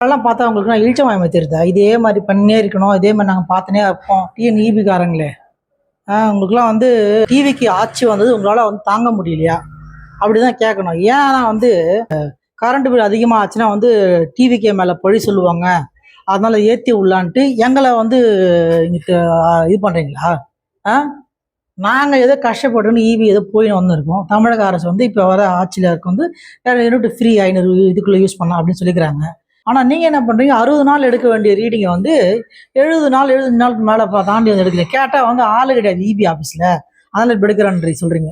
அதெல்லாம் பார்த்தா உங்களுக்கு நான் இழிச்சவாயமை தெரியுதா? இதே மாதிரி பண்ணினே இருக்கணும், இதே மாதிரி நாங்கள் பார்த்துனே இருப்போம். டிஎன்இபிக்காரங்களே, உங்களுக்குலாம் வந்து டிவிக்கு ஆட்சி வந்தது உங்களால் வந்து தாங்க முடியலையா? அப்படிதான் கேட்கணும். ஏன்னா வந்து கரண்ட் பில் அதிகமாக ஆச்சுன்னா வந்து டிவிக்கே மேலே பழி சொல்லுவாங்க, அதனால ஏற்றி விடலான்ட்டு எங்களை வந்து இது பண்ணுறீங்களா? ஆ நாங்கள் ஏதோ கஷ்டப்பட்டுன்னு ஈபி ஏதோ போயின்னு வந்திருக்கோம். தமிழக அரசு வந்து இப்போ வர ஆட்சியில் இருக்க வந்து 200 ஃப்ரீ 500 இதுக்குள்ளே யூஸ் பண்ணலாம் அப்படின்னு சொல்லிக்கிறாங்க. ஆனால் நீங்கள் என்ன பண்ணுறீங்க, 60 நாள் எடுக்க வேண்டிய ரீடிங்கை வந்து 70 நாள் 70 நாளுக்கு மேலே தாண்டி வந்து எடுக்கிறீங்க. கேட்டால் வந்து ஆளு கிடையாது இபி ஆஃபீஸில், அதனால் இப்போ எடுக்கிறேன்றி சொல்கிறீங்க.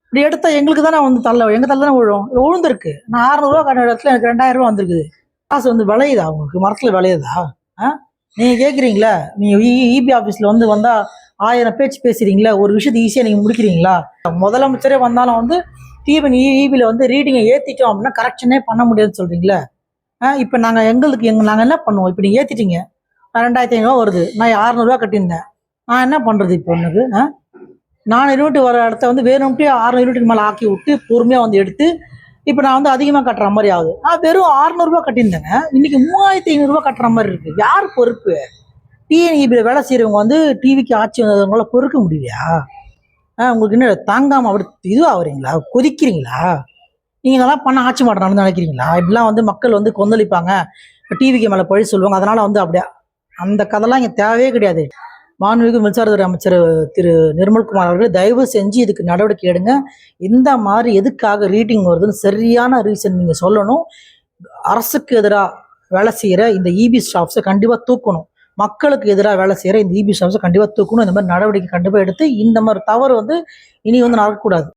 இப்படி எடுத்தால் எங்களுக்கு தானே வந்து எங்கள் தள்ள தானே விழுந்திருக்கு. நான் 600 கட்ட இடத்துல எனக்கு 2000 வந்திருக்குது. காசு வந்து விளையுதா உங்களுக்கு? மரத்தில் விளையுதா? நீங்கள் கேட்குறீங்களா? நீங்கள் இபி ஆஃபீஸில் வந்து வந்தால் 1000 பேச்சு பேசுகிறீங்களா? ஒரு விஷயத்தை ஈஸியாக நீங்கள் முடிக்கிறீங்களா? முதலமைச்சரே வந்தாலும் வந்து இபியில் வந்து ரீடிங்கை ஏற்றிட்டோம் அப்படின்னா கரெக்ஷனே பண்ண முடியாதுன்னு சொல்கிறீங்களா? இப்போ நாங்கள் என்ன பண்ணுவோம்? இப்போ நீங்கள் ஏற்றிட்டீங்க, 2500 வருது, நான் 600 கட்டியிருந்தேன், நான் என்ன பண்ணுறது? இப்போ எனக்கு 400 யூனிட் வர இடத்த வந்து வேணும்ட்டு 600 யூனிட்டுக்கு மேலே ஆக்கி விட்டு பொறுமையாக வந்து எடுத்து இப்போ நான் வந்து அதிகமாக கட்டுற மாதிரி ஆகுது. நான் வெறும் 600 கட்டியிருந்தேங்க, இன்னைக்கு 3500 கட்டுற மாதிரி இருக்குது. யார் பொறுப்பு? டிஎன்இபியில் வேலை செய்கிறவங்க வந்து டிவிக்கு ஆட்சி வந்தவங்களால பொறுக்க முடியலையா? உங்களுக்கு என்ன தாங்காமல் அப்படி இதுவாகிறீங்களா? கொதிக்கிறீங்களா? நீங்கள் இதெல்லாம் பண்ண ஆட்சி மாட்டேன்னு நினைக்கிறீங்களா? இப்படிலாம் வந்து மக்கள் வந்து கொந்தளிப்பாங்க, டிவிக்கு மேலே பழி சொல்லுவாங்க, அதனால் வந்து அப்படியே அந்த கதைலாம் இங்கே தேவையே கிடையாது. மாண்புமிகு மின்சாரத்துறை அமைச்சர் திரு நிர்மல்குமார் அவர்கள் தயவு செஞ்சு இதுக்கு நடவடிக்கை எடுங்க. இந்த மாதிரி எதுக்காக ரீடிங் வருதுன்னு சரியான ரீசன் நீங்கள் சொல்லணும். அரசுக்கு எதிராக வேலை செய்கிற இந்த இபி ஸ்டாஃப்ஸை கண்டிப்பாக தூக்கணும். மக்களுக்கு எதிராக வேலை செய்கிற இந்த இபி ஸ்டாஃப்ஸை கண்டிப்பாக தூக்கணும். இந்த மாதிரி நடவடிக்கை கண்டிப்பாக எடுத்து இந்த மாதிரி தவறு வந்து இனி வந்து நடக்கக்கூடாது.